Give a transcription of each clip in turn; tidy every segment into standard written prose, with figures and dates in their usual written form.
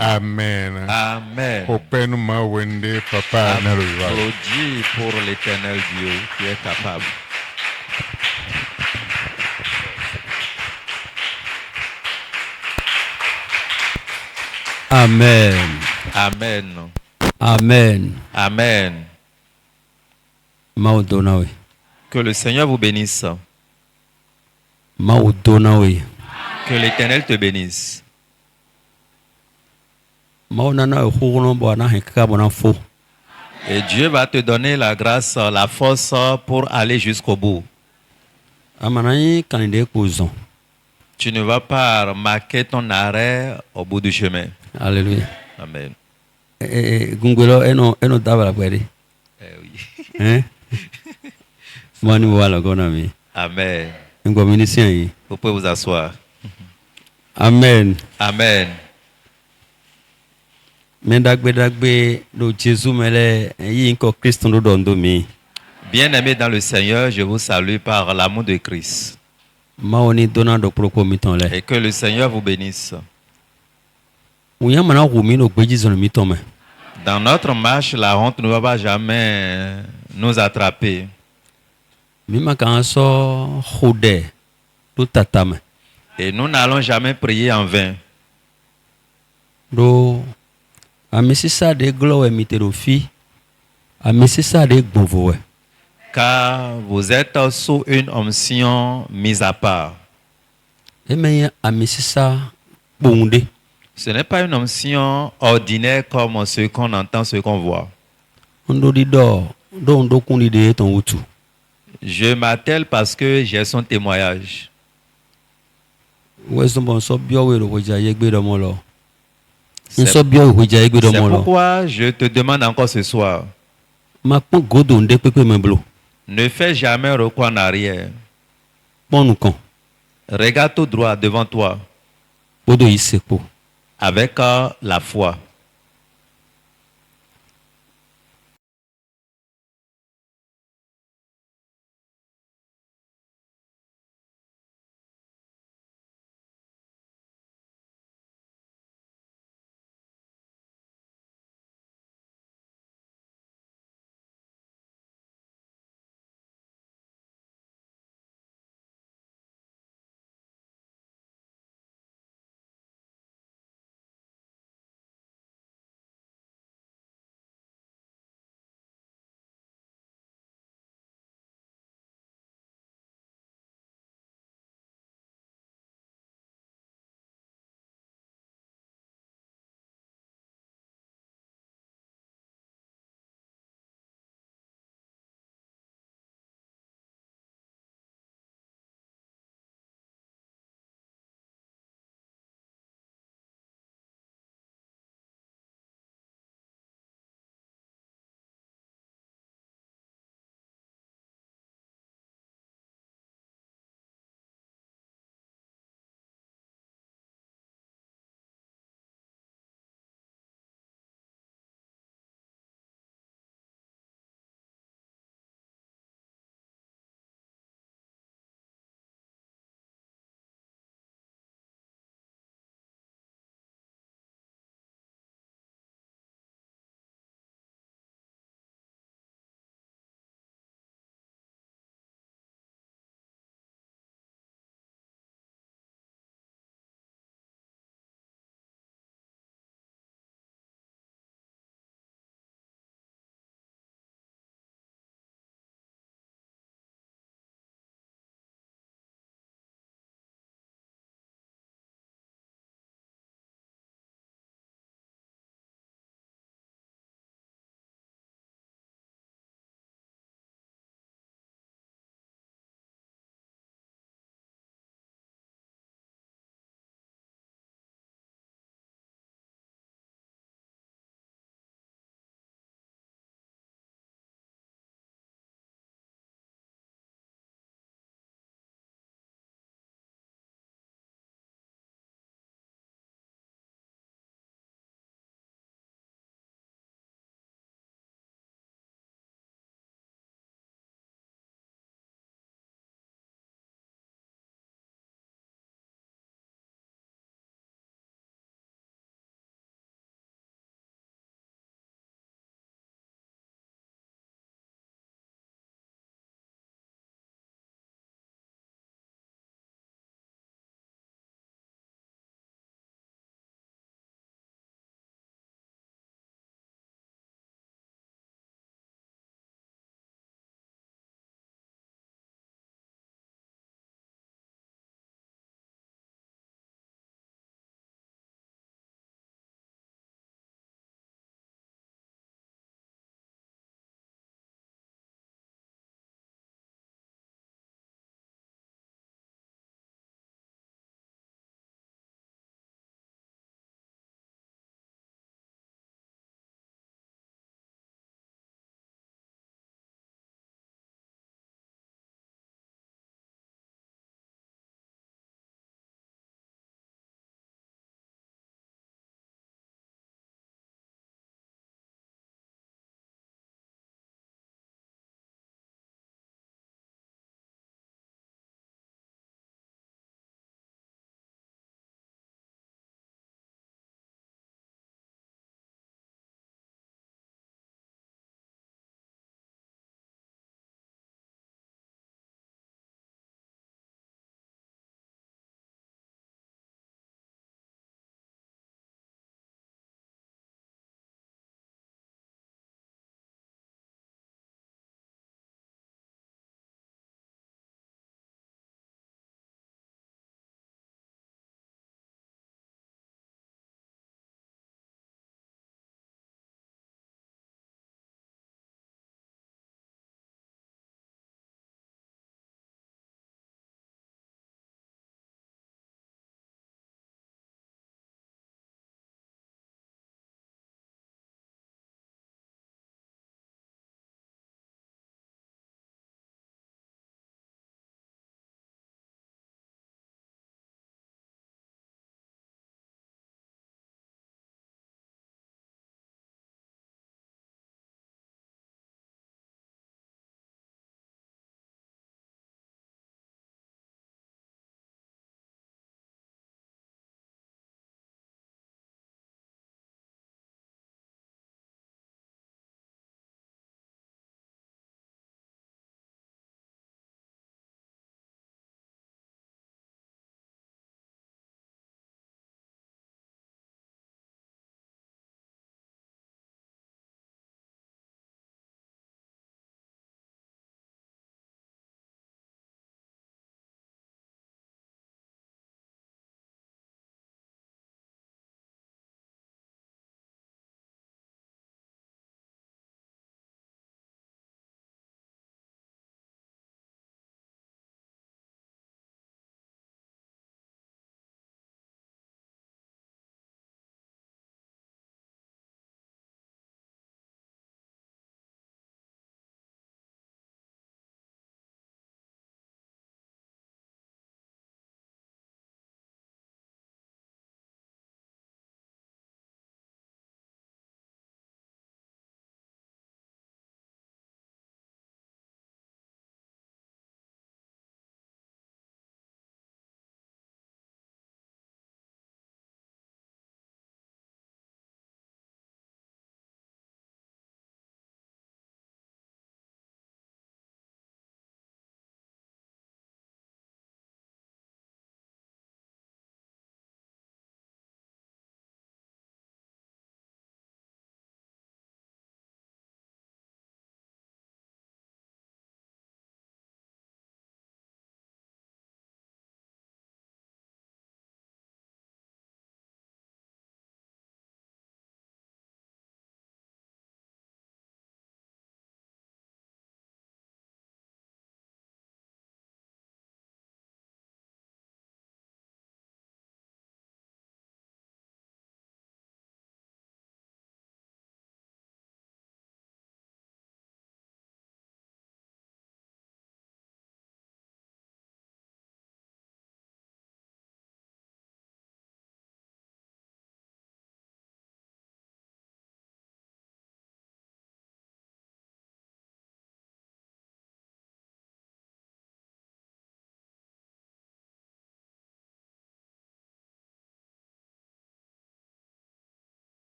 Amen. Amen. Open ma wende papa na ruwa. Applaudis pour l'éternel Dieu qui est capable. Amen. Amen. Amen. Amen. Maudonawe. Que le Seigneur vous bénisse. Maudonawe. Que l'Éternel te bénisse. Maunana hukuno bwana hekaka bwana fo. Et Dieu va te donner la grâce, la force pour aller jusqu'au bout. Amanai kanide kuzon. Tu ne vas pas remarquer ton arrêt au bout du chemin. Alléluia. Amen. Gungwelo eno dabala kweli. Oui. Hein? Mwani wala gona mi. Amen. Ngo minisien yi. Vous pouvez vous asseoir. Amen. Amen. Mendagbe do Jésus mele yi nko Christ ndo dondo mi. Bien-aimés dans le Seigneur, je vous salue par l'amour de Christ. Maoni dona do proko miton le. Et que le Seigneur vous bénisse. Uya mana rumi no gbeji zon miton me. Dans notre marche, la honte ne va pas jamais nous attraper. Mima kan so khode do tatame. Et nous n'allons jamais prier en vain. Do amisisa de glowe miterofi. Amisisa de gbonvowe. Car vous êtes sous une onction mise à part. Emeye amisisa bonde. Ce n'est pas une onction ordinaire comme ce qu'on entend, ce qu'on voit. Ondo di do ndo kundi de ton utu. Je m'attelle parce que j'ai son témoignage. Weso bon so biowe ro hoja yegbe do mo lo. C'est Nso biowe hoja yegbe do c'est mo lo. pourquoi je te demande encore ce soir, Ma pon godo nde pepe me blo. ne fais jamais recours en arrière. Pon nu kan. Regarde tout droit devant toi Bodo isepo. avec la foi.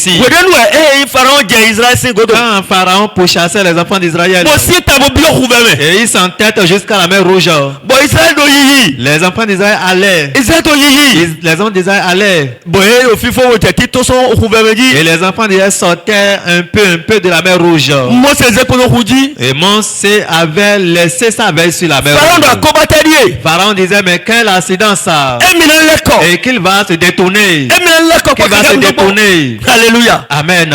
si wede nu e pharaon je Israël sin godo quand Pharaon pourchassait les enfants d'Israël, mo si tabo bio khuveme et ils s'entêtent jusqu'à la mer Rouge, bo Israël do yiyi les enfants d'Israël allaient. Israël do yiyi Les enfants d'Israël allaient. bo e o fifo wo je ti to so khuveme ji Et les enfants d'Israël sortaient un peu de la mer Rouge. Mose ze ko huji Et Mosè avait laissé sa veille sur la mer pharaon do Rouge. akobatedie Pharaon disait, mais quel accident ça! emina leko Et qu'il va se détourner. emina leko Qu'il va se détourner. Alléluia. Amen.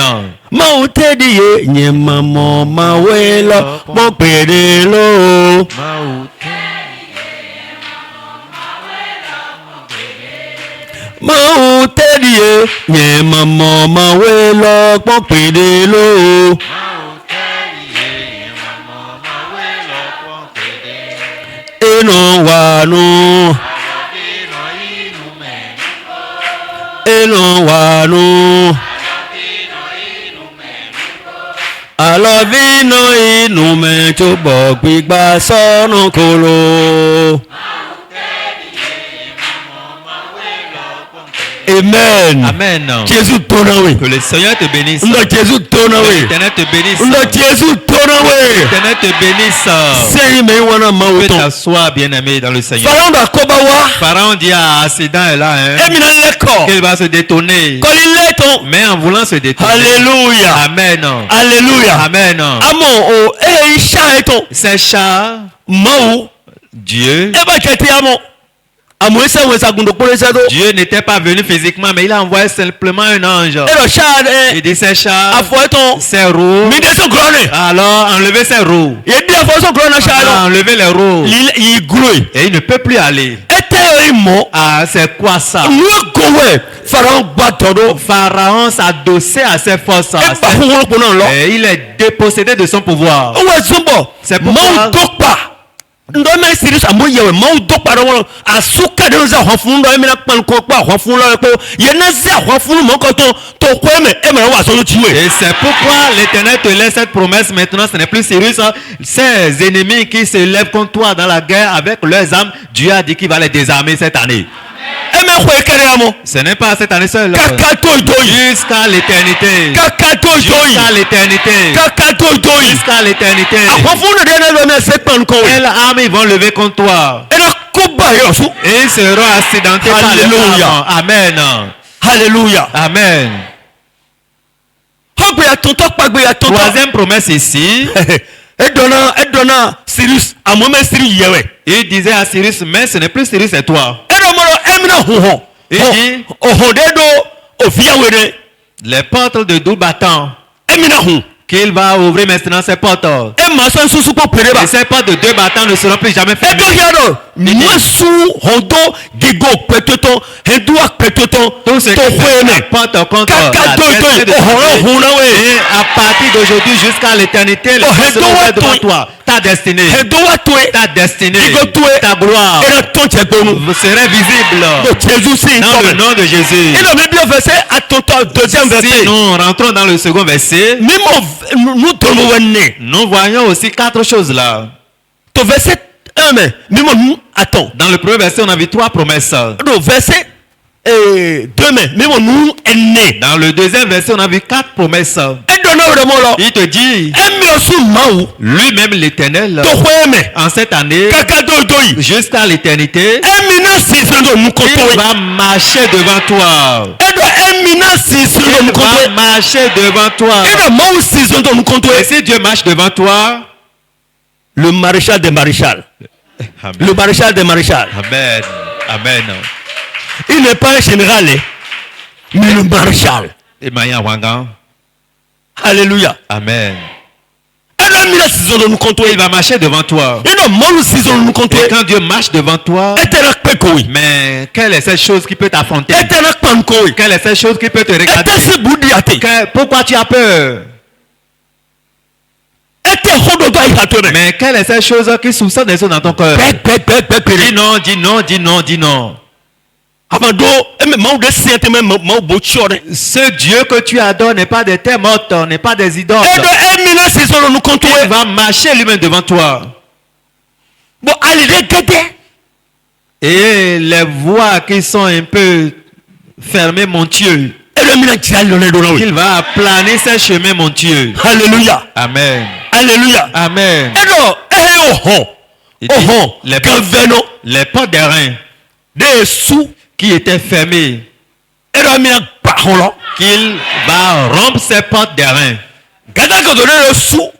Mautediye nyemamo mawelo mo perelo Mautediye nyemamo mawelo mo perelo Eno wanu Eno wanu Alovino inú mi túbọ̀ gbígbà sọ́nù kòrò. Amen. Amen. Jésus tónáwé. Que le Seigneur te bénisse. Ndọ̀ Jésus Que tónáwé. l'Éternel te bénisse. Ndọ̀ Jésus tónáwé. L'Éternel te bénisse. Sẹ́yìn mi wọ́n náà máa wò Que tán. t'assois bien-aimé dans le Seigneur. Pharaon dà kó bá wá. Pharaon dit à accident est là, hein, Èmi náà lẹ́kọ̀ọ́. qu'il va se détourner. Kọ́lí lẹ́tọ̀. Mais en voulant se détourner. Alléluia. Amen. Alléluia. Amen. Àmọ́ o iṣẹ́ ètò. Ces chats, Mọ́wó. Dieu, Ẹ bá jẹ́ ti àmọ́. Àmọ́ ẹsẹ̀ wọn ṣàgùndò kúrò ẹsẹ̀ tó. Dieu n'était pas venu physiquement, mais il a envoyé simplement un ange. Ẹ lọ ṣáà Il dit ces chats, àfọ̀ ètò. ces roues. Mi dé sọ̀kúrọ̀ ni. Alors enlevez ces roues. Yedi àfọ̀ sọ̀kúrọ̀ náà ṣáà lọ. Enlevez les roues. Yìí gúrò yìí. Et il ne peut plus aller. Ẹ tẹ́ ẹ mọ̀. Ah, c'est quoi ça? Ní gòwẹ̀ Pharaon gba tọ̀dọ̀. Pharaon s'adossait à ses forces. Ẹ bá fún wọn kún náà lọ. Et il est dépossédé de son pouvoir. Owó ẹ̀sùn bọ̀. C'est pourquoi- Mọ́wù dọ́gba. Ndọ́mẹ́ siri àmúyẹ̀wẹ̀ mọ́wù dọ́gba lọ́wọ́. Àsúkàdé ń sẹ́ àwọn fún lọ́wọ́ ẹ̀mí náà pàǹkọ́ pé àwọn fún lọ́wọ́ pé yẹn náà sẹ́ àwọn fún mọ́kọ́ tó kọ́ ẹ̀mẹ̀ wà sọ́dọ̀ tiwẹ̀. Et c'est pourquoi l'Éternel te laisse cette promesse maintenant. Ce n'est plus Cyrus. Ces ennemis qui se lèvent contre toi dans la guerre avec leurs armes, Dieu a dit qu'il va les désarmer cette année. Ẹ̀mẹ̀ kọ́ ẹ̀kẹ́rẹ́ àmọ́. Ce n'est pas cette année seule. Kàkà tó ìjọ yìí. Jusqu'à l'éternité. Kàkà tó ìjọ yìí. Jusqu'à l'éternité. Kàkà tó ìjọ yìí. Jusqu'à l'éternité. Àwọn fún nàdé náà lọ́mọ ẹ̀sẹ̀ pàǹkọ́ wẹ̀. Quelles armes ils vont lever contre toi? Ẹ̀rọ kó báyọ̀ sùn. Et ils seront accidentés par les Alléluia. armes. Amen. Hallelujah. Amen. Ọgbẹ̀yà tuntun pàgbẹ̀yà tuntun. Troisième promesse ici. Ẹ̀dọ̀nà Sirius àmọ́mẹ́ Sirius yẹ̀wẹ̀. Il disait à Cyrus, mais ce n'est plus Cyrus, c'est toi. Ẹ̀dọ̀mọ̀rọ̀ ẹ̀mínà hùhàn. Èyí. Ọ̀hùndẹ́dọ̀ òfìyàwẹ̀rẹ̀. Les portes de double battant. Ẹ̀mínà hùn. Qu'il va ouvrir maintenant ces portes. Ẹ máa sọ nsúnsún pọ̀ péré bá. Et ces portes de deux battants ne seront plus jamais fermées. Ẹ̀dọ̀ yàrá nyẹ́sù họ̀dọ̀ gígó pẹ̀tọ́tọ̀ ẹ̀dúwà pẹ̀tọ́tọ̀ Tout ce tó qui fún fait ẹ̀ la porte contre Kàkà la tó destinée de ọ̀họ̀rọ̀ hùn náà wẹ̀. Et à partir d'aujourd'hui jusqu'à l'éternité, les Oh, portes seront Edouard ouvertes devant Toy. toi. Ta destinée. Ẹ̀dọ̀wà tó ẹ̀. Ta destinée. Gígó tó ẹ̀. Ta gloire. Ẹ̀rọ tó ń tẹ̀ gbónú. Vous serez visible. Lọ Jésus sí Dans le ìtọ́mẹ̀. nom de Jésus. Ìlọ mi bí o verset àtúntò deuxième verset. Si nous rentrons dans le second verset, Mímọ̀ nù tọ́nu wẹ̀ ní. nous voyons aussi quatre choses là. To verset 1 mais mímọ̀ nù àtọ̀. Dans le premier verset, on a vu trois promesses. Do verset 2 mais mímọ̀ nù ẹ̀nẹ̀. Dans le deuxième verset, on a vu quatre promesses. Ẹ̀dọ̀ náà rẹ̀ mọ́ lọ. Il te dit, Ẹ̀mí ọ̀sùn máa wò. lui-même l'Éternel, Tó kọ́ ẹ̀mẹ̀. en cette année, Kàkà tó ìjọ yìí. jusqu'à l'éternité, Ẹ̀mí náà sì sọ́dọ̀ nù kọ́ tó il yìí. va marcher devant toi. Ẹ̀dọ̀ ẹ̀mí náà sì sọ́dọ̀ nù Il kọ́ tó va yìí. marcher devant toi. Ẹ̀dọ̀ máa wò sì sọ́dọ̀ nù kọ́ tó Et yìí. si Dieu marche devant toi, Le maréchal des maréchals. Le maréchal des maréchals. Amen. Amen. Il n'est pas un général, hein, mais le maréchal. Emmanuel Wangan. Alléluia. Amen. Ẹ̀dọ̀ ẹ̀mí náà sì sọ́dọ̀ nù kọ́ tó Il yìí. va marcher devant toi. Ẹ̀dọ̀ máa wò sì sọ́dọ̀ nù kọ́ tó Et yìí. quand Dieu marche devant toi, Ẹ̀tẹ̀ náà pẹ́ kọ́ yìí. mais quelle est cette chose qui peut t'affronter? Ẹ̀tẹ̀ náà pàn kọ́ yìí. Quelle est cette chose qui peut te regarder? Ẹ̀tẹ̀ sì bùdí àtẹ̀. Pourquoi tu as peur? Ẹ̀tẹ̀ hódòdó àyíká tó rẹ̀. Mais quelle est cette chose qui soupçonne des choses dans ton cœur? Pẹ́ péré. Dis non, dis non, dis non, dis non. Amado ẹ̀mẹ̀ máa wò dé sí ẹ̀tẹ̀ mẹ́ máa wò bó tíọ́ rẹ̀. Ce Dieu que tu adores n'est pas des terres mortes, n'est pas des idoles. Ẹ̀dọ̀ ẹ̀mí náà sì sọ́dọ̀ nù kọ́ tó Il yìí. va marcher lui-même devant toi. Bon alìdé gẹ́gẹ́. Et les voies qui sont un peu fermées, mon Dieu. Ẹ̀rọ qu'il va aplaner ses chemins montueux. Alléluia. Amen. Alléluia. Amen. Et Il dit, les portes des reins des sous qui étaient fermées, qu'il va rompre ces portes des reins.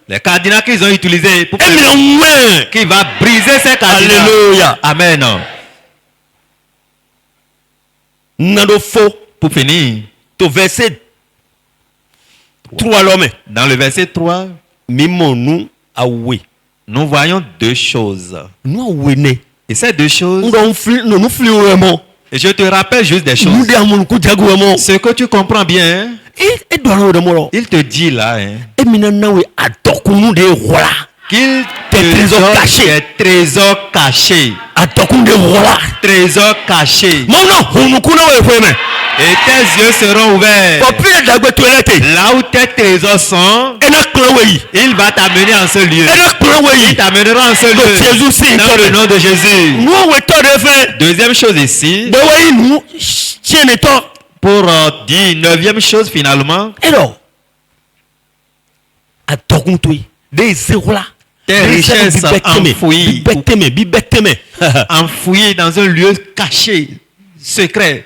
Les cadenas qu'ils ont utilisés pour qu'il va briser ces cadenas. Alléluia. Amen. Pour finir, au verset 3 l'homme. dans le verset 3, Nous aoué. nous voyons deux choses. Nous aoué. Et ces deux choses, Nous flions vraiment. et je te rappelle juste des choses. Nous diamons coup diagouement. Ce que tu comprends bien, Et dans le monde. il te dit là Et maintenant, oui, à Tokunou de voilà. qu'il Des te trésors donne cachés. des trésors cachés. À Tokunou de voilà. Trésors cachés. Mon nom, on nous connaît, oui, Et tes yeux seront ouverts. pour plus d'agoué toilette. Là où tes trésors sont, Et n'a pas oui. il va t'amener en ce lieu. Et n'a pas Il oui. t'amènera en ce Donc, lieu. Jésus, c'est Dans le nom de Jésus. Nous, on est en effet. Deuxième chose ici, De oui, nous, tiens les temps. pour dire une neuvième chose finalement, Et là, à Tokunou, des zéros là. tes richesses enfouies, Bibeteme. enfouies dans un lieu caché, secret.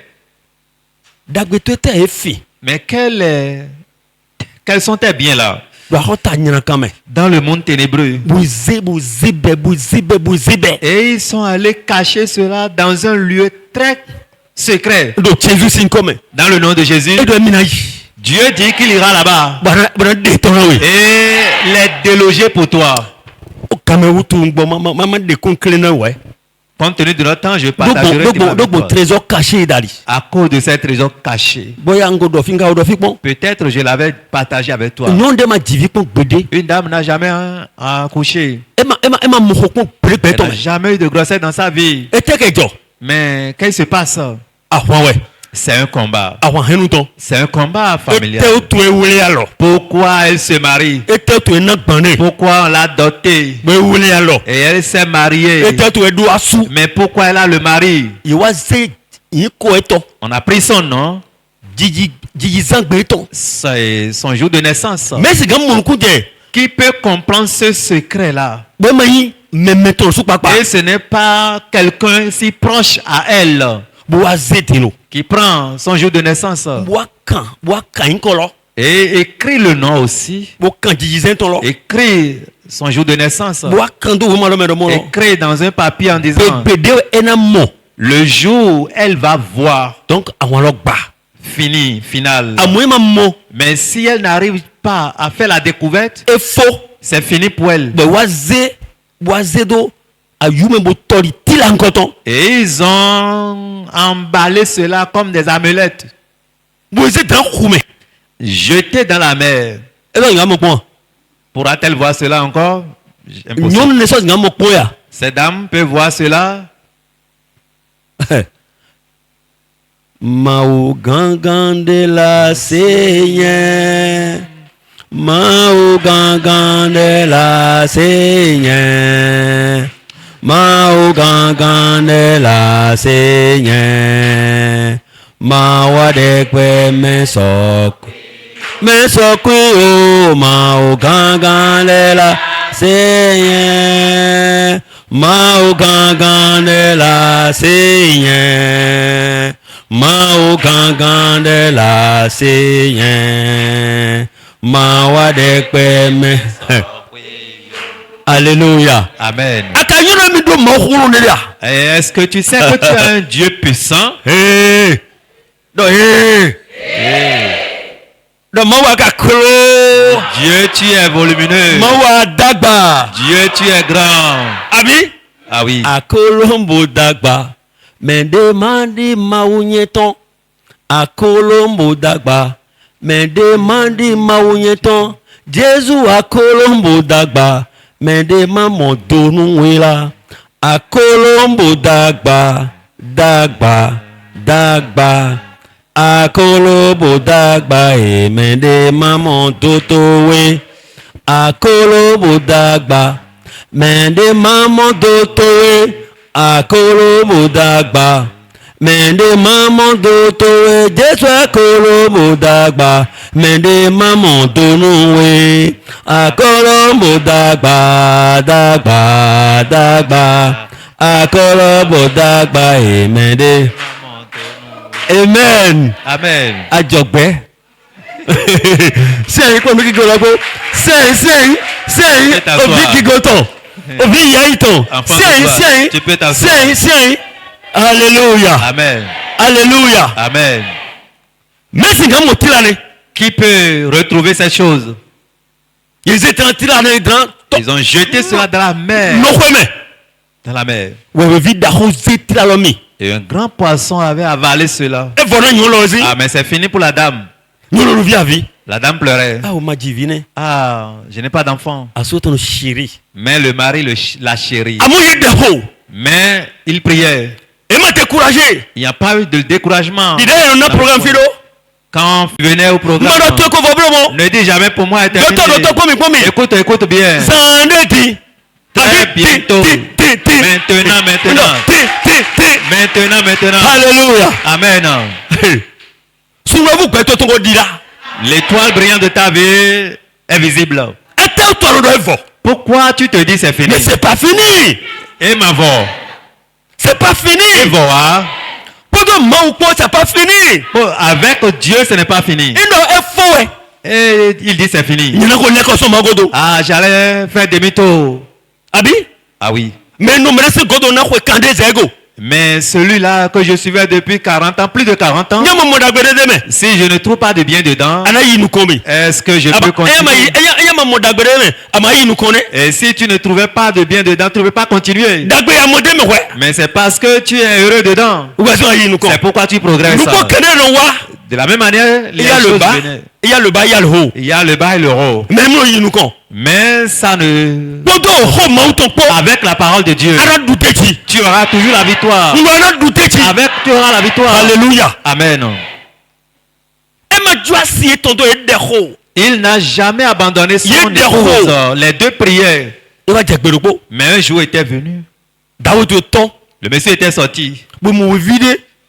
Dagoué toilette est fait. Mais quels sont tes biens là? Quand Dans le monde ténébreux. Et ils sont allés cacher cela dans un lieu très secret. Dans le nom de Jésus, Dieu dit qu'il ira là-bas et les déloger pour toi. Compte tenu de notre temps, je partagerai avec toi. Trésor caché d'Ali. À cause de ces trésors cachés. Peut-être je l'avais partagé avec toi. Une dame n'a jamais accouché. Elle n'a jamais eu de grossesse dans sa vie. Mais qu'est-ce qui se passe? C'est un combat. C'est un combat familial. Pourquoi elle se marie? Pourquoi on l'a dotée? Et elle s'est mariée. Mais pourquoi elle a le mari? On a pris son nom. C'est son jour de naissance. Qui peut comprendre ce secret-là? Et ce n'est pas quelqu'un si proche à elle qui prend son jour de naissance et écrit le nom aussi. Écrit son jour de naissance. Écrit dans un papier en disant le jour où elle va voir. Donc, Final. Mais si elle n'arrive pas à faire la découverte, c'est fini pour elle. Et ils ont emballé cela comme des amelettes. Jeté dans la mer. Pourra-t-elle voir cela encore? Impossible. Cette dame peut voir cela. Mao gangan de la Seigneur, Mao gangan de la Seigneur, Mao gangan de la Seigneur, Mao de que me sok o Mao gangan de la Seigneur, Mao gangan de la Seigneur. Mao gangan de la Seigneur, Mao de kweme. Alléluia. Amen. Est-ce que tu sais que tu as un Dieu puissant? Dieu, tu es volumineux. Dieu, tu es grand. Ah oui. Akolombo dagba. Mais demande maounieton à Colombo dagba. Mais demande maounieton Jésus à Colombo dagba. Mais demande mon donouela à Colombo dagba. Dagba. À Colombo dagba. Et mais demande mon totowe à Colombo dagba. Mais demande mon totowe. Akolobo dagba, Mende maman doto Jeswa kolo modagba. Mende maman donuwe. Akolo modagba. Dagba. Dagba. Akolo modagba. Mende. Amen. Amen. Ajogbe. Sẹ́yìn kò ní kíkọ́ lọ́gbọ́. Sẹ́yìn òbí kíkọ́ tán. Òbí ìyá ìtàn. Sẹ́yìn. Alléluia. Amen. Alléluia. Amen. Merci grand mot tirane. Qui peut retrouver ces choses? Ils étaient en tirane grand. Ils ont jeté cela dans la mer. Dans la mer. Et un grand poisson avait avalé cela. Ah, mais c'est fini pour la dame. La dame pleurait. Ah, je n'ai pas d'enfant. Mais le mari la chérit. Mais il priait. Il n'y a pas eu de découragement. Quand il venait au programme, ne dis jamais pour moi être terminé. Écoute bien. Très bientôt. Maintenant. Alléluia. Amen. L'étoile brillante de ta vie est visible. Pourquoi tu te dis c'est fini? Mais c'est pas fini. Et ma voix. C'est pas fini. Et voix. C'est pas fini. Avec Dieu, ce n'est pas fini. Et il dit c'est fini. Ah, j'allais faire demi-tour. Ah oui. Mais celui-là que je suivais depuis 40 ans, plus de 40 ans, si je ne trouve pas de bien dedans, est-ce que je peux continuer? Et si tu ne trouvais pas de bien dedans, tu ne peux pas continuer. Mais c'est parce que tu es heureux dedans. C'est pourquoi tu progresses. De la même manière, il y a le bas, il y a le bas, il y a le haut. Il y a le bas et le haut. Mais ça ne... Avec la parole de Dieu, tu auras toujours la victoire. Avec, tu auras la victoire. Alléluia. Amen. Il n'a jamais abandonné son épouse. Les deux priaient. Mais un jour était venu. Le monsieur était sorti.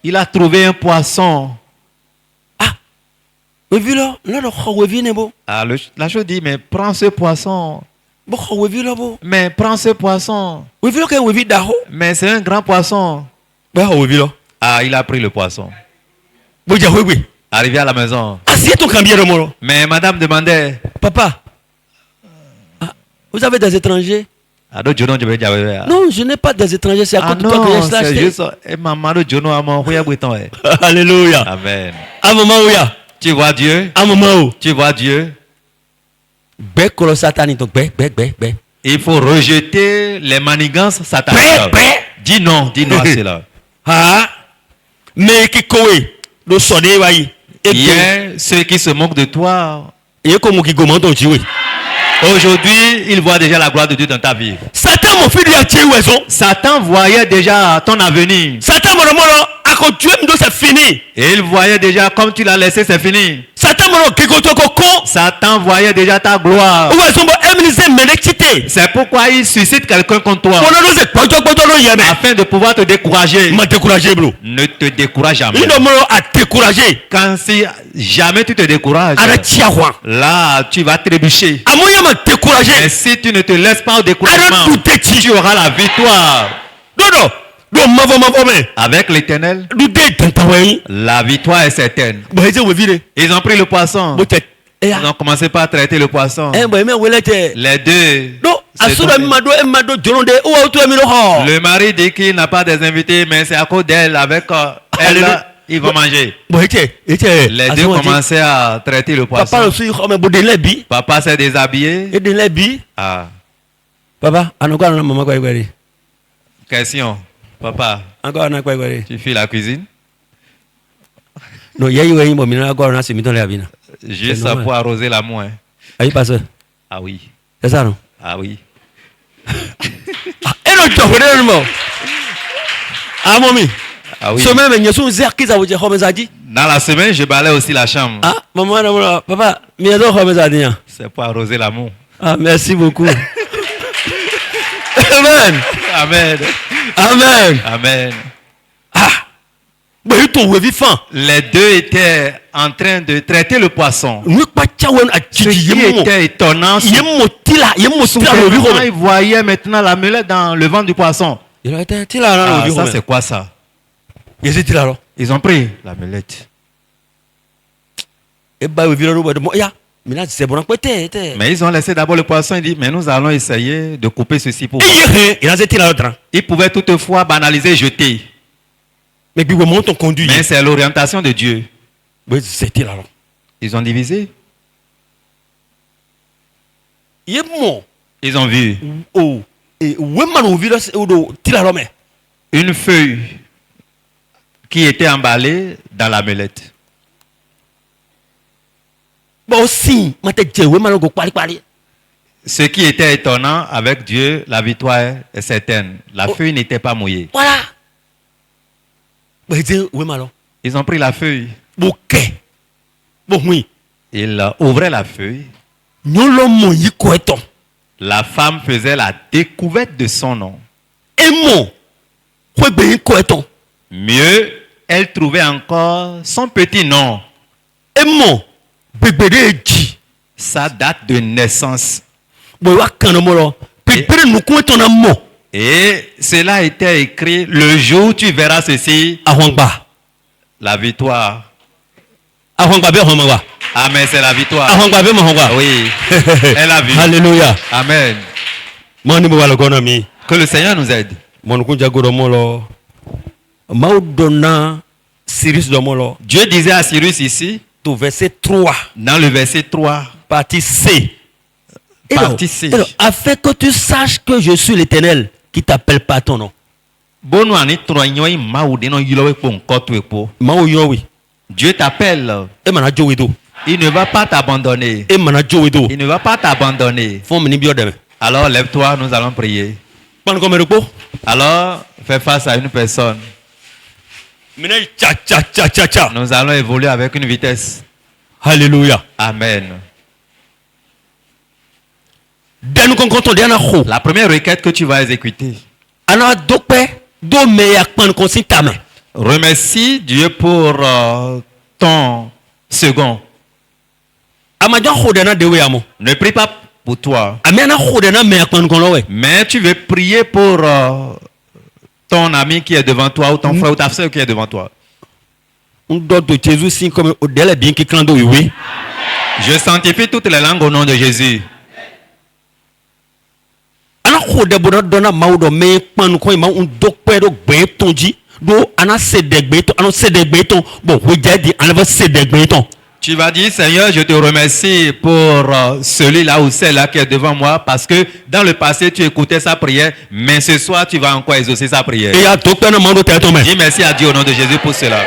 Il a trouvé un poisson. Ah, la chose dit, mais prends ce poisson. Mais prends ce poisson. Mais c'est un grand poisson. Ah, il a pris le poisson. Arrivé à la maison. Mais madame demandait. Papa, vous avez des étrangers? Non, je n'ai pas des étrangers, c'est à cause de toi que j'ai acheté. Alléluia. Amen. Amen. Tu vois Dieu? Tu vois Dieu? Il faut rejeter les manigances sataniques. Dis non à cela. Il y a ceux qui se moquent de toi. Aujourd'hui, il voit déjà la gloire de Dieu dans ta vie. Satan voyait déjà ton avenir. Et il voyait déjà comme tu l'as laissé, c'est fini. Satan voyait déjà ta gloire. C'est pourquoi il suscite quelqu'un contre toi. Afin de pouvoir te décourager. Ne te décourage jamais. Quand si jamais tu te décourages, là tu vas trébucher. Mais si tu ne te laisses pas au découragement, tu auras la victoire. Avec l'Éternel, la victoire est certaine. Ils ont pris le poisson. Ils ont commencé par traiter le poisson. Les deux. Le mari dit qu'il n'a pas des invités, mais c'est à cause d'elle. Avec elle, ils vont manger. Les deux commençaient à traiter le poisson. Papa s'est déshabillé. Ah. Question. Papa, tu fais la cuisine? Juste ça pour arroser la main. Ah oui. C'est ça, non? Ah oui. Ah oui. Dans la semaine, je balais aussi la chambre. Ah, maman, papa, c'est pour arroser l'amour. Ah, merci beaucoup. Amen. Amen. Amen. Amen. Ah. Les deux étaient en train de traiter le poisson. Ce qui était étonnant, ils voyaient maintenant la mulette dans le ventre du poisson. Ah, ça c'est quoi ça? Ils ont pris la mulette. Mais ils ont laissé d'abord le poisson et dit, mais nous allons essayer de couper ceci pour voir. Ils pouvaient toutefois banaliser et jeter. Mais c'est l'orientation de Dieu. Ils ont divisé. Ils ont vu une feuille qui était emballée dans la mulette. Ce qui était étonnant avec Dieu, la victoire est certaine. La feuille n'était pas mouillée. Voilà. Ils ont pris la feuille. Ils ouvraient la feuille. La femme faisait la découverte de son nom. Mieux, elle trouvait encore son petit nom. Sa date de naissance. Et cela était écrit, le jour où tu verras ceci, la victoire. Amen, c'est la victoire. Oui, elle a vu. Alléluia. Amen. Que le Seigneur nous aide. Dieu disait à Cyrus ici, verset 3, dans le verset 3, partie C. Partie C. Afin que tu saches que je suis l'Éternel qui t'appelle par ton nom. Dieu t'appelle. Il ne va pas t'abandonner. Il ne va pas t'abandonner. Alors lève-toi, nous allons prier. Alors fais face à une personne. Nous allons évoluer avec une vitesse. Alléluia. Amen. La première requête que tu vas exécuter. Remercie Dieu pour ton second. Ne prie pas pour toi. Mais tu veux prier pour ton ami qui est devant toi ou ton frère ou ta soeur qui est devant toi. Je sanctifie toutes les langues au nom de Jésus. Tu vas dire, Seigneur, je te remercie pour celui-là ou celle-là qui est devant moi parce que dans le passé, tu écoutais sa prière, mais ce soir, tu vas encore exaucer sa prière. Dis merci à Dieu au nom de Jésus pour cela.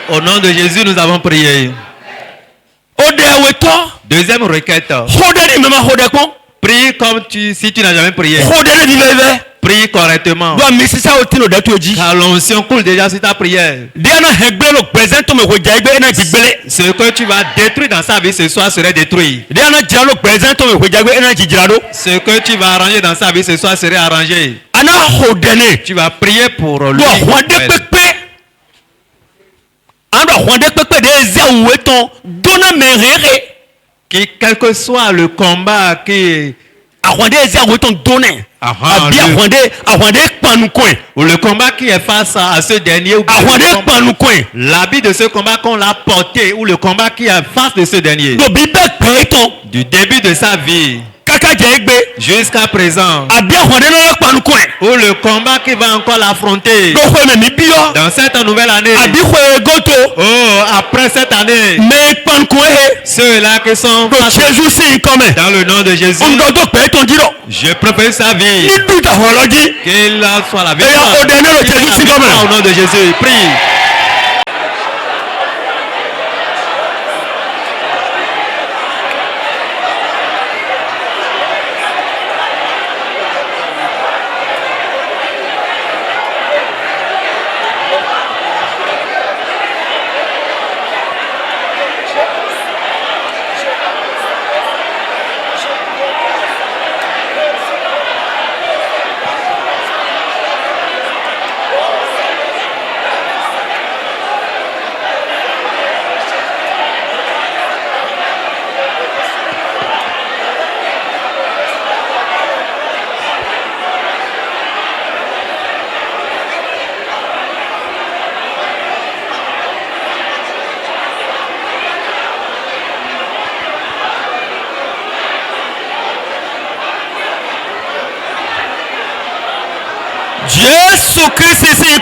Au nom de Jésus, nous avons prié. Deuxième requête. Prie comme si tu n'as jamais prié. Prie correctement. Car l'onction coule déjà sur ta prière. Ce que tu vas détruire dans sa vie ce soir serait détruit. Ce que tu vas arranger dans sa vie ce soir serait arrangé. Tu vas prier pour lui. Quel que soit le combat qui ou le combat qui est face à ce dernier, ou l'habit de ce combat qu'on l'a porté, ou le combat qui est face de ce dernier, du début de sa vie, Jusqu'à présent, où le combat qui va encore l'affronter dans cette nouvelle année, après cette année, ceux-là qui sont dans le nom de Jésus, je préfère sa vie, qu'il soit la victoire au nom de Jésus. Prie.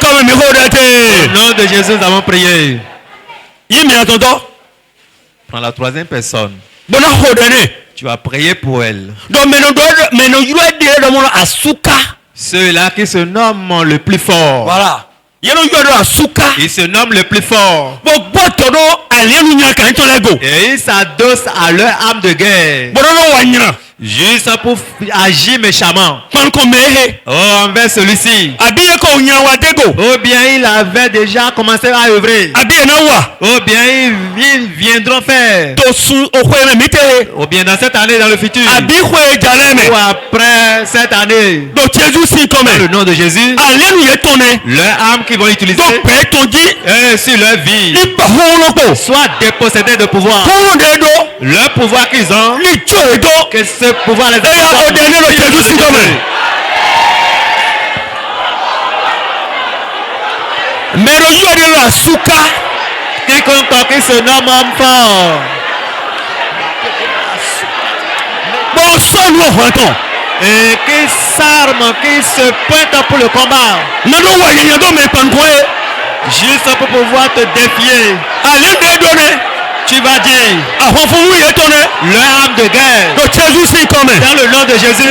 Au nom de Jésus, nous avons prié. Prends la troisième personne. Tu vas prier pour elle. Ceux-là qui se nomment le plus fort. Voilà. Il se nomme le plus fort. Et ils s'adossent à leur âme de guerre. Juste pour agir méchamment. Envers celui-ci. Ou bien il avait déjà commencé à œuvrer. Ou bien ils viendront faire. Ou bien dans cette année, dans le futur. Ou après cette année. Dans le nom de Jésus. Leur âme qu'ils vont utiliser. Et sur leur vie. Soit dépossédés de pouvoir. Le pouvoir qu'ils ont. Que ce pouvoir les quiconque qui se nomme homme fort. Et qui s'arme, qui se pointe pour le combat. Juste pour pouvoir te défier. Tu vas dire leur âme de guerre dans le nom de Jésus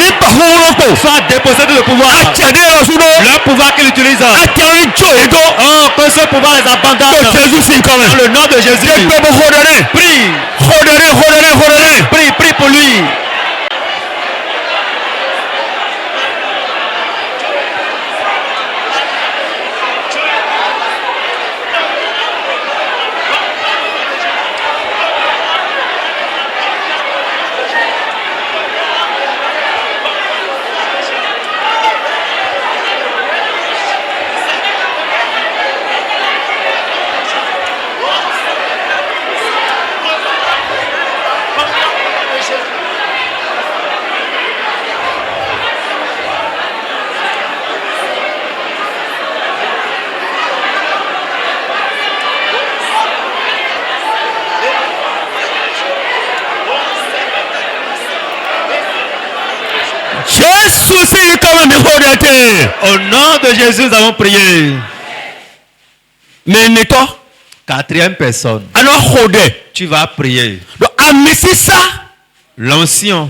soit dépossédé de pouvoir. Le pouvoir qu'il utilise. Oh, que ce pouvoir les abandonne dans le nom de Jésus. Prie. Prie pour lui. Au nom de Jésus, nous avons prié. Quatrième personne. Tu vas prier. L'ancien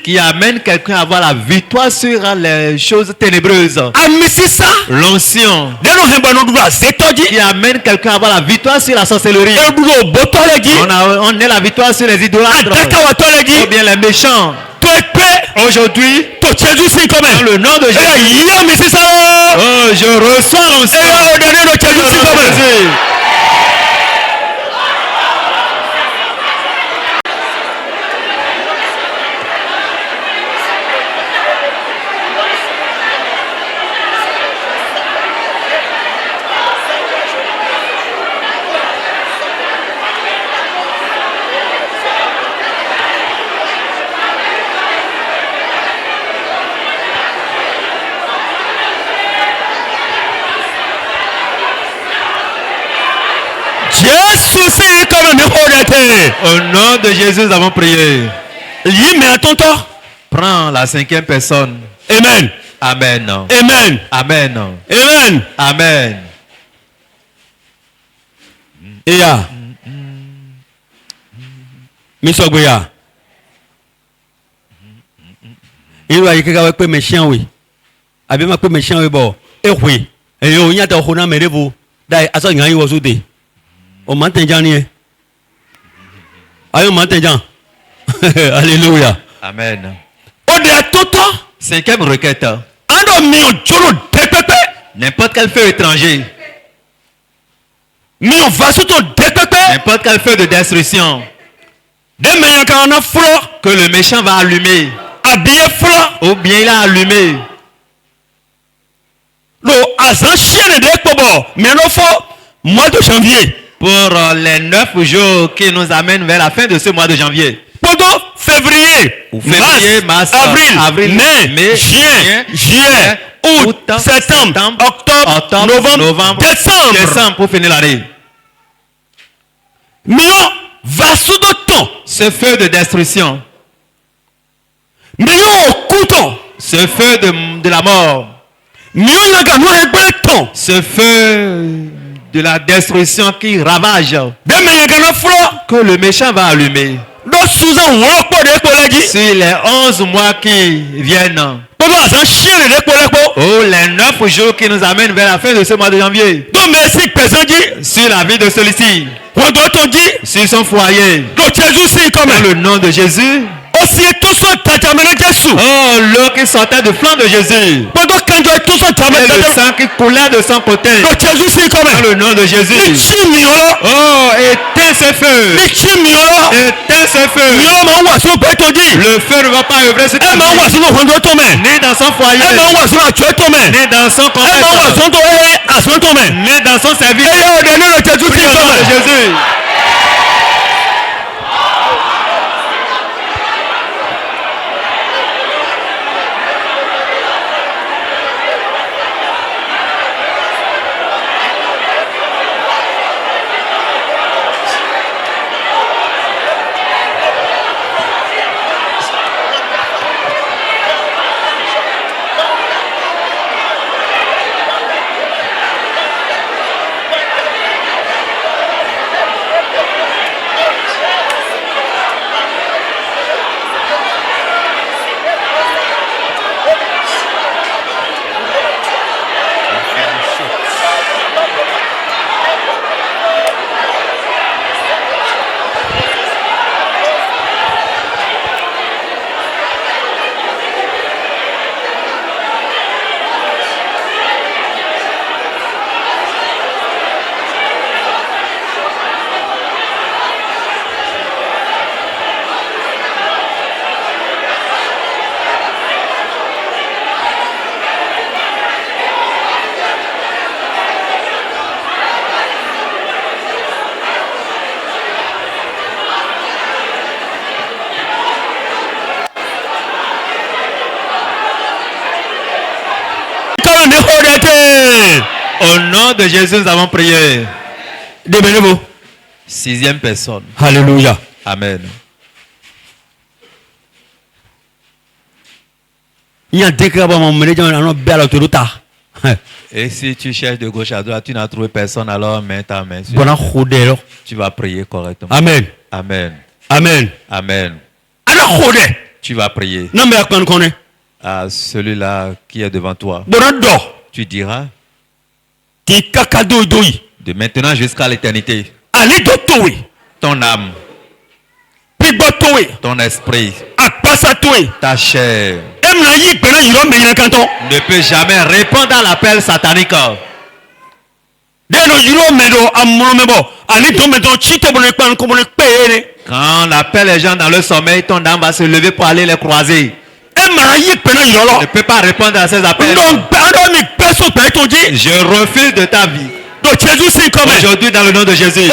qui amène quelqu'un à avoir la victoire sur les choses ténébreuses. L'ancien qui amène quelqu'un à avoir la victoire sur la sorcellerie. On a la victoire sur les idolâtres ou bien les méchants. Aujourd'hui, dans le nom de Jésus, oh, je reçois l'ancien. Au nom de Jésus, nous avons prié. Prends la 5e personne. Amen. Amen. Amen. Amen. Amen. Amen. Eya. Misogbeya. Il va y avoir que mes chiens, oui. Avec ma mes chiens, oui, bon. Et oui. Et on y a des gens qui vous. D'ailleurs, à ça, il y a eu aujourd'hui. On m'entend, Johnny. Aïe, on m'entend, John. Alléluia. Amen. On est à tout temps. 5e requête. N'importe quel feu étranger. N'importe quel feu de destruction. Que le méchant va allumer. Ou bien il a allumé. Mois de janvier. Pour les 9 jours qui nous amènent vers la fin de ce mois de janvier. Février, mars, avril, mai, juillet, août, septembre, octobre, novembre, décembre. Pour finir l'année. Ce feu de destruction. Ce feu de la mort. Ce feu de la destruction qui ravage. Que le méchant va allumer. Sur les 11 mois qui viennent. Oh, les 9 jours qui nous amènent vers la fin de ce mois de janvier. Sur la vie de celui-ci. Sur son foyer. Dans le nom de Jésus. Oh, l'eau qui sortait du flanc de Jésus. Et le sang qui coulait de son côté. Dans le nom de Jésus. Oh, éteins ce feu. Éteins ce feu. Le feu ne va pas œuvrer sur ta vie. Ni dans son foyer. Ni dans son commerce. Ni dans son service. Prie au nom de Jésus. Au nom de Jésus, nous avons prié. 6e personne. Alléluia. Amen. Et si tu cherches de gauche à droite, tu n'as trouvé personne, alors mets ta main sur. Tu vas prier correctement. Amen. Amen. Amen. Amen. Tu vas prier à celui-là qui est devant toi. Tu diras de maintenant jusqu'à l'éternité. Ton âme, ton esprit, ta chair ne peut jamais répondre à l'appel satanique. Quand l'appel les gens dans le sommeil, ton âme va se lever pour aller les croiser. Ne peut pas répondre à ces appels. Je refuse de ta vie. Aujourd'hui, dans le nom de Jésus,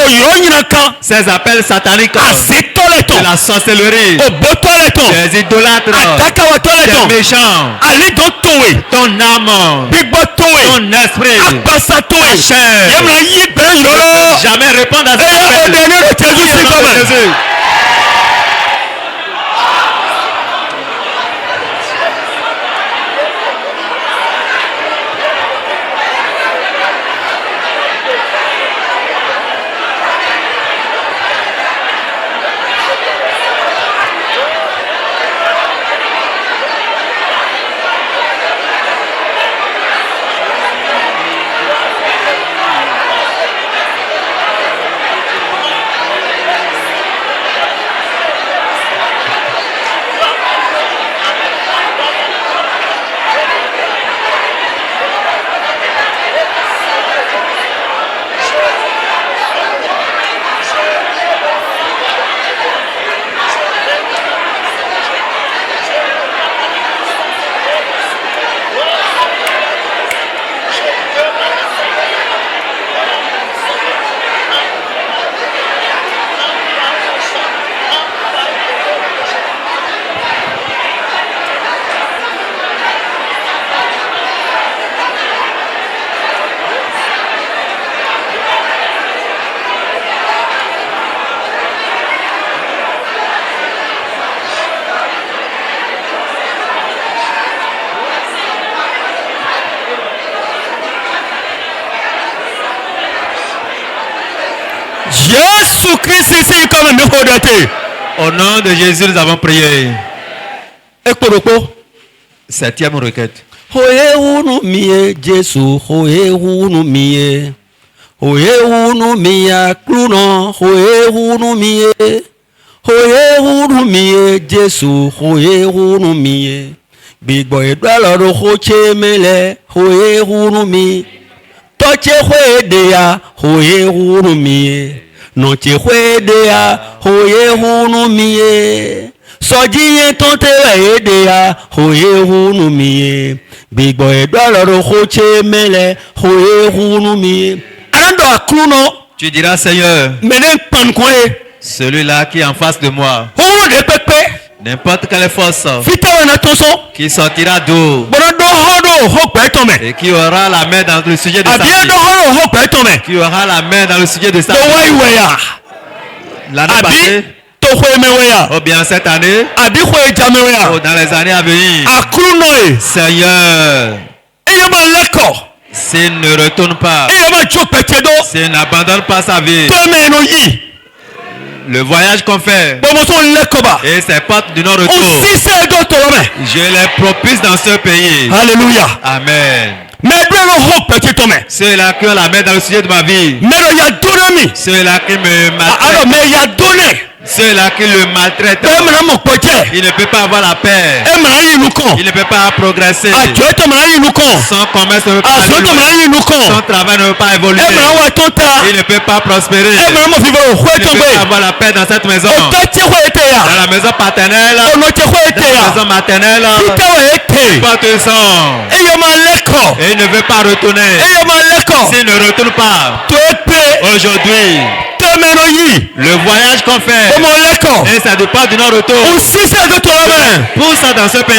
ces appels sataniques, de la sorcellerie, des idolâtres, des méchants, ton âme, ton esprit, ta chair, ne peut jamais répondre à ces appels. Jésus. Jésus-Christ ici comme nous faut. Au nom de Jésus, nous avons prié. Septième requête. Hoye unu mie Jésus, hoye unu mie. Hoye unu mie kluno, hoye unu mie. Hoye unu mie Jésus, hoye unu mie. Big boy dwalo hoche mele, hoye unu mie. Toche hoye dea, hoye unu mie. Noche hoye dea, hoye unu mie. Sojiye tonte edea hoye hunu miye big boy dollar hoche mele hoye hunu miye arando akruno. Tu diras Seigneur, menen pankoe celui-là qui est en face de moi, howo de pepe n'importe quelle force fitawa na toso qui sortira d'eau bonodo hodo hokpe tome et qui aura la main dans le sujet de sa vie, abiedo hodo hokpe tome qui aura la main dans le sujet de sa do waiweya l'année passée ou bien cette année ou dans les années à venir. Seigneur, s'il ne retourne pas, s'il n'abandonne pas sa vie, le voyage qu'on fait et ses portes du non-retour, je les propulse dans ce pays. Alléluia. Amen. Ceux-là qui ont la main dans le sujet de ma vie, ceux-là qui me maltraitent, ceux-là qui le maltraitent, il ne peut pas avoir la paix, il ne peut pas progresser, son commerce ne peut pas évoluer, son travail ne peut pas évoluer, il ne peut pas prospérer, il ne peut pas avoir la paix dans cette maison, dans la maison paternelle, dans la maison maternelle, et il ne veut pas retourner. S'il ne retourne pas aujourd'hui, le voyage qu'on fait et ça dépend du non-retour, pour ça dans ce pays.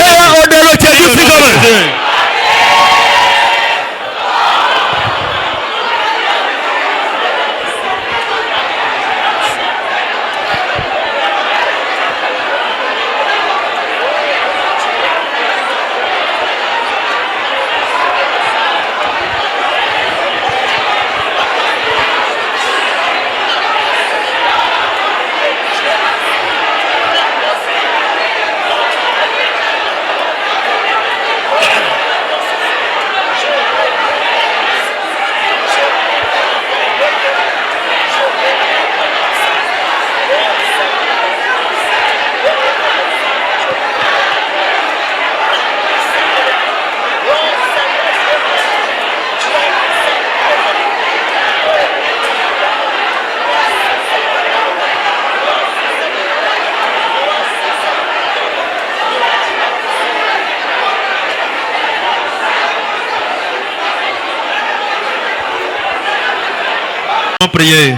Prier.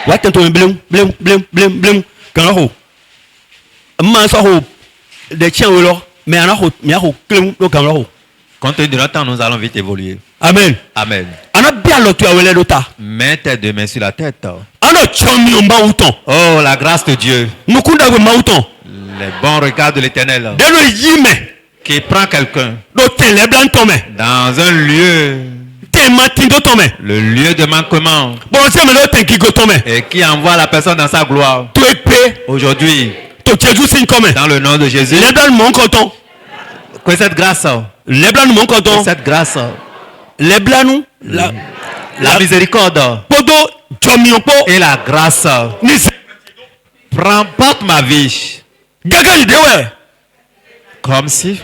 Watanto blum blum blum blum blum kanaho. Ma so ho de chen wo lo me anaho me aho klum do kanaho. Compte tenu de notre temps, nous allons vite évoluer. Amen. Amen. Mets tes deux mains sur la tête. Oh, la grâce de Dieu. Les bons regards de l'Éternel. Qui prend quelqu'un dans un lieu, le lieu de manquement, et qui envoie la personne dans sa gloire. Aujourd'hui, dans le nom de Jésus, que cette grâce, la miséricorde et la grâce porte ma vie comme si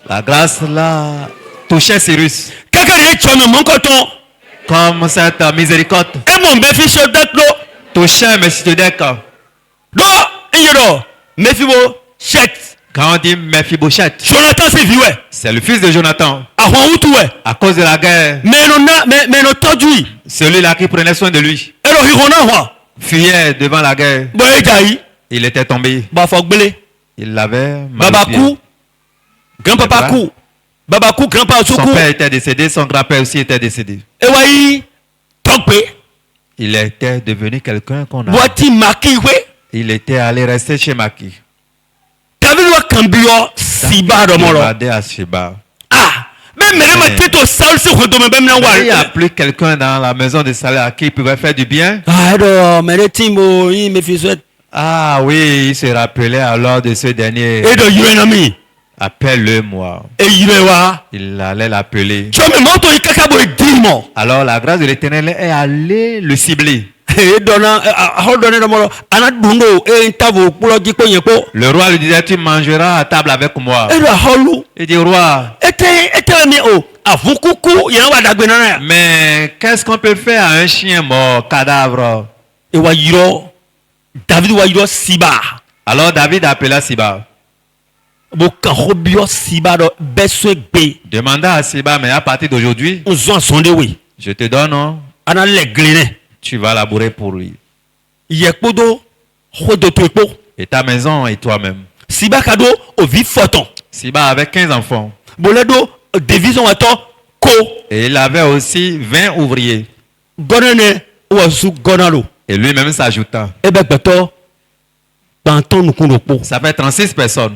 la grâce là touchait Cyrus, comme cette miséricorde touchait Melchisedec. Quand on dit Mephibosheth, c'est le fils de Jonathan. À cause de la guerre, celui-là qui prenait soin de lui fuyait devant la guerre. Il était tombé. Il l'avait magnifié. Son père était décédé, son grand-père aussi était décédé. Il était devenu quelqu'un qu'on a. Il était allé rester chez Maki. David à Sheba. Il n'y a plus quelqu'un dans la maison de Saül à qui il pouvait faire du bien. Ah oui, il se rappelait alors de ce dernier. Appelle-le-moi. Il allait l'appeler. Alors la grâce de l'Éternel est allée le cibler. Le roi lui disait, tu mangeras à table avec moi. Il dit, roi, mais qu'est-ce qu'on peut faire à un chien mort, cadavre? Alors David appela Siba. Demanda à Siba, mais à partir d'aujourd'hui, je te donne, non? Tu vas labourer pour lui. Et ta maison et toi-même. Siba avait 15 enfants. Et il avait aussi 20 ouvriers. Et lui-même s'ajouta. Ça fait 36 personnes.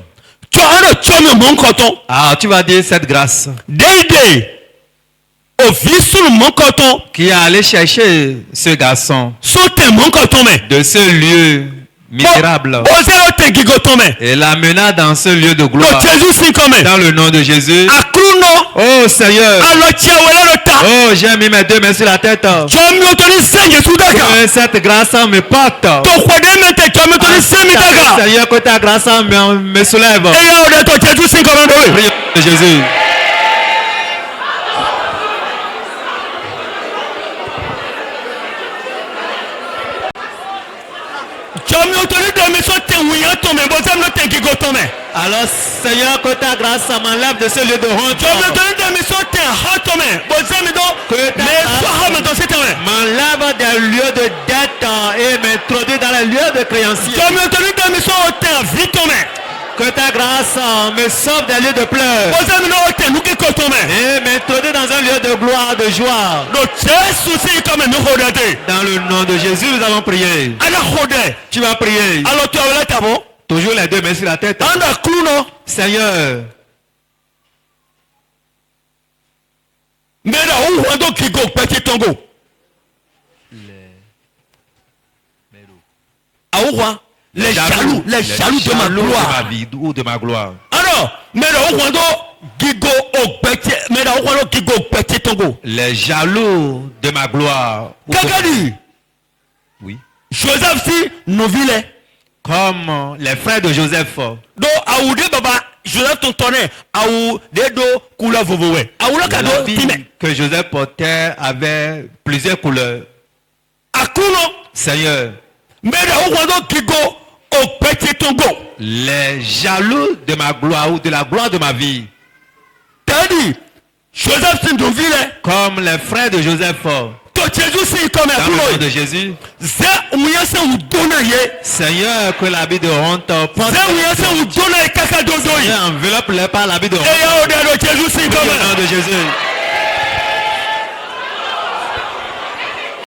Ah, tu vas dire cette grâce qui est allé chercher ce garçon de ce lieu misérable et l'amena dans ce lieu de gloire dans le nom de Jésus. Oh Seigneur, oh, j'ai mis mes deux mains sur la tête. Que cette grâce me porte. Seigneur, que ta grâce me soulève. Prions de Jésus. Alors Seigneur, que ta grâce m'enlève de ce lieu de honte. Que ta grâce m'enlève des lieux de dette et m'introduit dans les lieux de créanciers. Que ta grâce me sauve des lieux de pleurs et m'introduit dans un lieu de gloire, de joie. Dans le nom de Jésus, nous allons prier. Tu vas prier. Toujours les deux mains sur la tête. Seigneur, les jaloux de ma gloire. Ou de ma gloire. Les jaloux de ma gloire. Oui. Joseph si novile. Comme les frères de Joseph. Joseph tontonné que Joseph portait avait plusieurs couleurs. Seigneur, les jaloux de ma gloire ou de la gloire de ma vie. Comme les frères de Joseph. Dans le nom de Jésus, Seigneur, que l'habit de honte porte. Seigneur, Enveloppe-les par l'habit de honte. Jésus. Au nom de Jésus.